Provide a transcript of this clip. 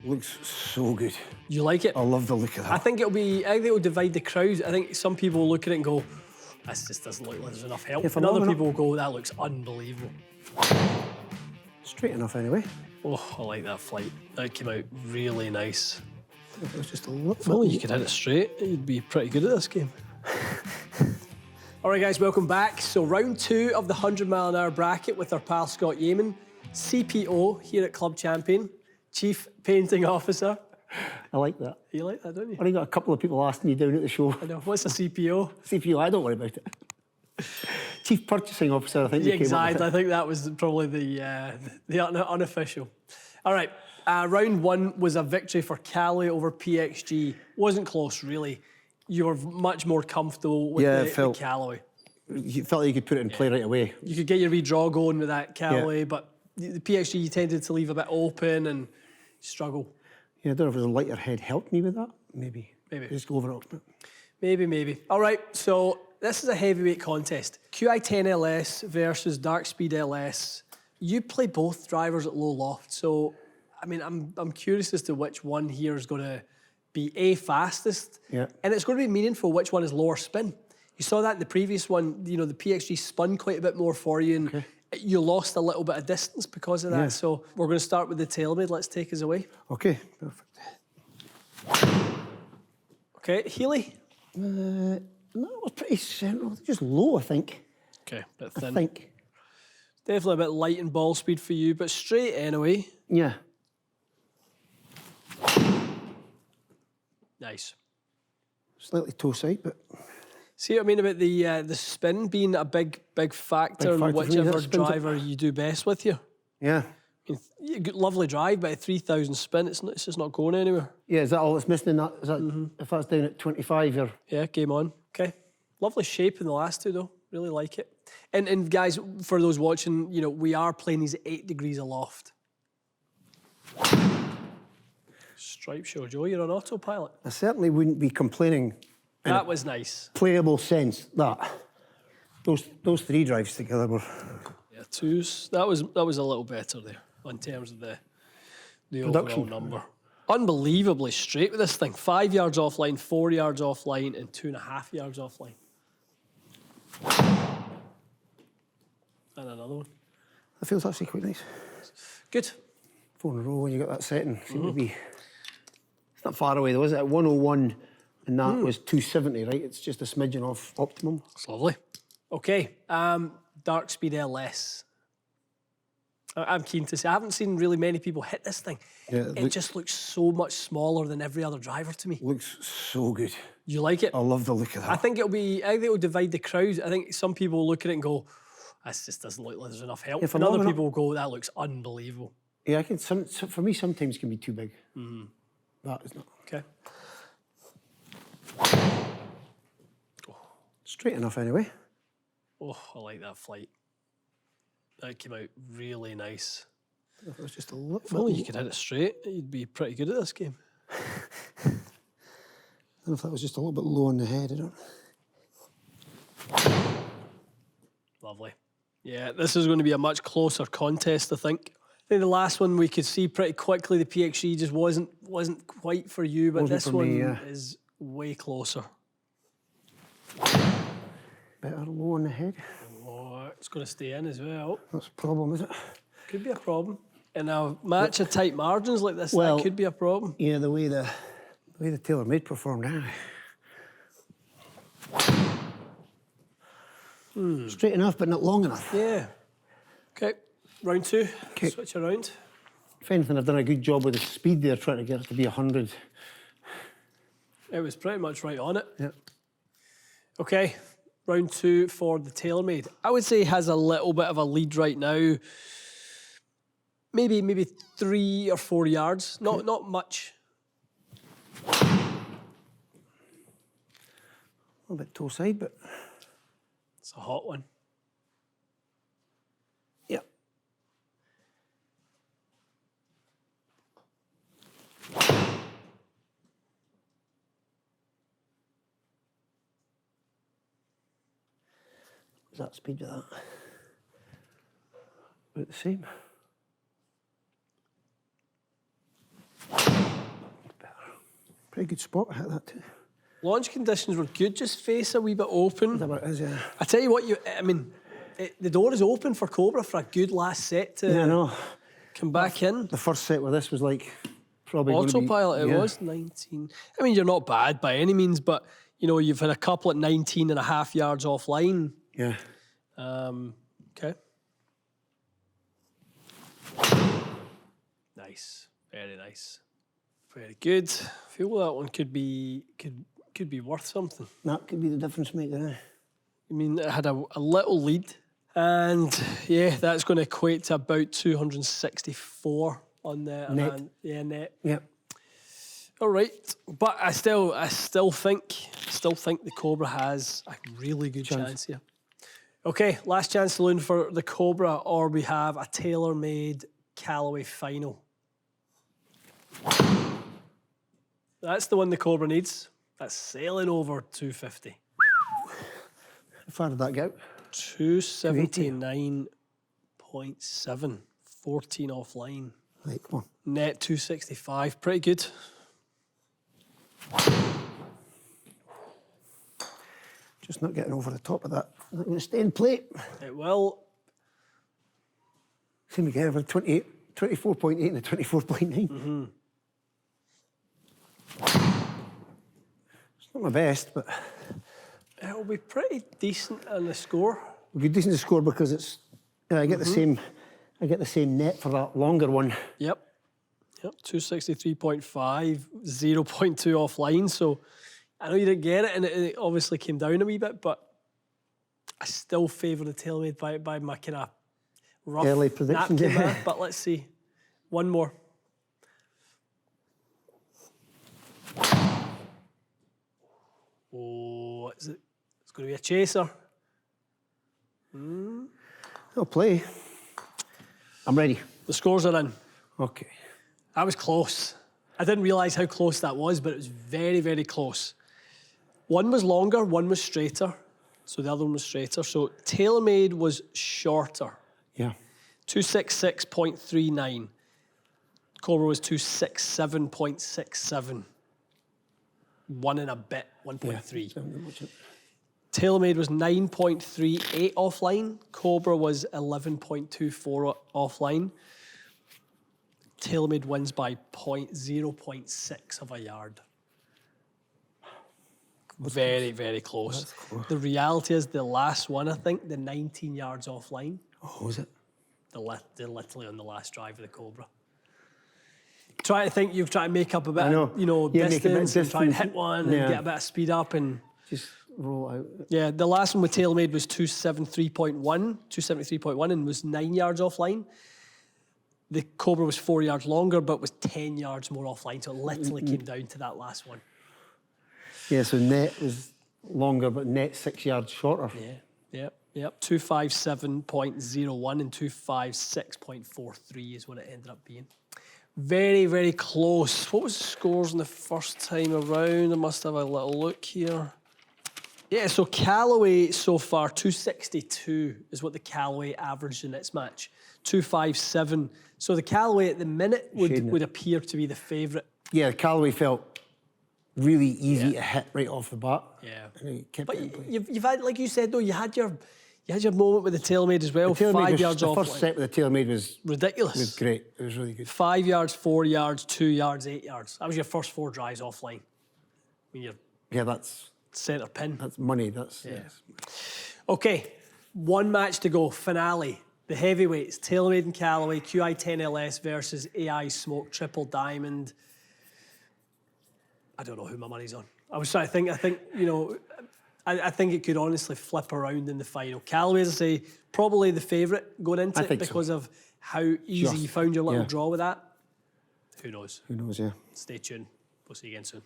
Looks so good. You like it? I love the look of that. I think it'll divide the crowd. I think some people will look at it and go, this just doesn't look like there's enough help. Yeah, and other people will go, that looks unbelievable. Straight enough anyway. Oh, I like that flight. That came out really nice. It was just a little If only you could hit it straight, you'd be pretty good at this game. All right, guys, welcome back. So round 2 of the 100-mile-an-hour bracket with our pal Scott Yeaman, CPO here at Club Champion, Chief Painting Officer. I like that. You like that, don't you? I already got a couple of people asking me down at the show. I know. What's a CPO? CPO, I don't worry about it. Chief Purchasing Officer, I think. Yeah, exactly. I think that was probably the unofficial. All right, round 1 was a victory for Cali over PXG. Wasn't close, really. You were much more comfortable with the Callaway. You felt like you could put it in play right away. You could get your redraw going with that Callaway, but the PXG you tended to leave a bit open and struggle. Yeah, I don't know if it was a lighter head helped me with that. Maybe. Maybe. Just go over it. Maybe. All right, so this is a heavyweight contest. Qi10 LS versus Darkspeed LS. You play both drivers at low loft, so I mean, I'm curious as to which one here is going to be fastest, and it's going to be meaningful which one is lower spin. You saw that in the previous one. You know, the PXG spun quite a bit more for you, and you lost a little bit of distance because of that. Yeah. So we're going to start with the TaylorMade. Let's take us away. Okay, perfect. Okay, Healy. No, it was pretty central. Just low, I think. Okay, a bit thin. I think. Definitely a bit light in ball speed for you, but straight anyway. Yeah. Nice. Slightly toe side, but... See what I mean about the spin being a big factor in whichever driver you do best with you? Yeah. I mean, lovely drive, but a 3,000 spin, it's just not going anywhere. Yeah, is that all that's missing in that? Is that if that's down at 25, you're... Yeah, game on. Okay. Lovely shape in the last two, though. Really like it. And guys, for those watching, you know, we are playing these at 8 degrees aloft. Stripe show, Joe. You're on autopilot. I certainly wouldn't be complaining. That was nice. Playable sense, that. Those 3 drives together were... Yeah, 2s. That was a little better there in terms of the overall number. Unbelievably straight with this thing. 5 yards offline, 4 yards offline, and 2.5 yards offline. And another one. That feels actually quite nice. Good. 4 in a row when you got that setting. Seemed to be... It's not far away though, is it? At 101, and that was 270, right? It's just a smidgen off optimum. It's lovely. Okay, Darkspeed LS. I'm keen to see. I haven't seen really many people hit this thing. Yeah, it just looks so much smaller than every other driver to me. Looks so good. You like it? I love the look of that. I think it'll divide the crowd. I think some people will look at it and go, this just doesn't look like there's enough help. And other people will go, that looks unbelievable. Yeah, for me, sometimes it can be too big. That is not. Okay. Straight enough anyway. Oh, I like that flight. That came out really nice. If it was just a little If only you could hit it straight, you'd be pretty good at this game. I don't know if that was just a little bit low on the head, I don't. Lovely. Yeah, this is going to be a much closer contest, I think. I think the last one we could see pretty quickly, the PXG just wasn't quite for you, but this one is way closer. Better low on the head. Oh, it's going to stay in as well. That's a problem, is it? Could be a problem. In a match of tight margins like this, that could be a problem. Yeah, the way the TaylorMade performed now. Straight enough, but not long enough. Yeah. Okay, round 2. Okay. Switch around. If anything, I've done a good job with the speed there, trying to get it to be 100. It was pretty much right on it. Yeah. Okay, round 2 for the TaylorMade. I would say has a little bit of a lead right now. Maybe 3 or 4 yards. Not much. A little bit toe side, but it's a hot one. Yep. Was that speed with that? About the same. Pretty good spot, I hit that too. Launch conditions were good, just face a wee bit open. That's about it is, yeah. I tell you what, the door is open for Cobra for a good last set to Yeah, I know. come back in. The first set with this was like probably gonna be- Autopilot, it yeah. was 19. I mean, you're not bad by any means, but you know, you've had a couple at 19 and a half yards offline. Yeah. Okay. Nice. Very nice. Very good. I feel that one could be worth something. That could be the difference maker, eh? I mean, it had a little lead, and yeah, that's going to equate to about 264 on the Net. net. Yeah. All right, but I still think the Cobra has a really good chance here. Okay, last chance saloon for the Cobra, or we have a TaylorMade Callaway final. That's the one the Cobra needs. That's sailing over 250. How far did that go? 279.7, 14 offline. Right, come on. Net 265, pretty good. Just not getting over the top of that. Not going to stay in plate. It will. Same again, over 28, 24.8 and a 24.9. Mm-hmm. It's not my best, but It'll be pretty decent on the score. a good decent score because it's. I get the Mm-hmm. same. I get the same net for that longer one. Yep. 263.5, 0.2 offline. So I know you didn't get it, and it obviously came down a wee bit, but I still favour the TaylorMade by my kind of rough Early prediction, napkin yeah. math. But let's see. One more. Oh, is it? It's going to be a chaser. I'll play. I'm ready. The scores are in. Okay. That was close. I didn't realise how close that was, but it was very, very close. One was longer, one was straighter. So the other one was straighter. So TaylorMade was shorter. Yeah. 266.39. Cobra was 267.67. One and a bit, 1.3. TaylorMade was 9.38 offline. Cobra was 11.24 offline. TaylorMade wins by 0.6 of a yard. Very, very close. The reality is the last one, I think, the 19 yards offline. Oh, was it? They're literally on the last drive of the Cobra. Try to think you've tried to make up a bit I know. of, make a bit distance and try and distance. hit one Yeah. and get a bit of speed up and Just roll out. yeah, the last one with TaylorMade was 273.1 and was 9 yards offline. The Cobra was 4 yards longer, but was 10 yards more offline, so it literally came down to that last one. Yeah, so net was longer, but net 6 yards shorter. Yeah, yep. 257.01 and 256.43 is what it ended up being. Very, very close. What was the scores in the first time around? I must have a little look here. Yeah, so Callaway so far, 262 is what the Callaway averaged in its match. 257. So the Callaway at the minute would appear to be the favourite. Yeah, Callaway felt really easy to hit right off the bat. Yeah. And he kept But it in play. you've had, like you said though, you had your moment with the TaylorMade as well. The TaylorMade 5 was- yards the off. first set with the TaylorMade was Ridiculous. great. It was really good. 5 yards, 4 yards, 2 yards, 8 yards. That was your first 4 drives offline. When you're Yeah, that's centre pin. money. That's yes. Okay, one match to go. Finale. The heavyweights, TaylorMade and Callaway, Qi10 LS versus AI Smoke Triple Diamond. I don't know who my money's on. I was trying to think. I think it could honestly flip around in the final. Callaway, as I say, probably the favourite going into it because of how easy you found your little draw with that. Who knows? Who knows, yeah. Stay tuned. We'll see you again soon.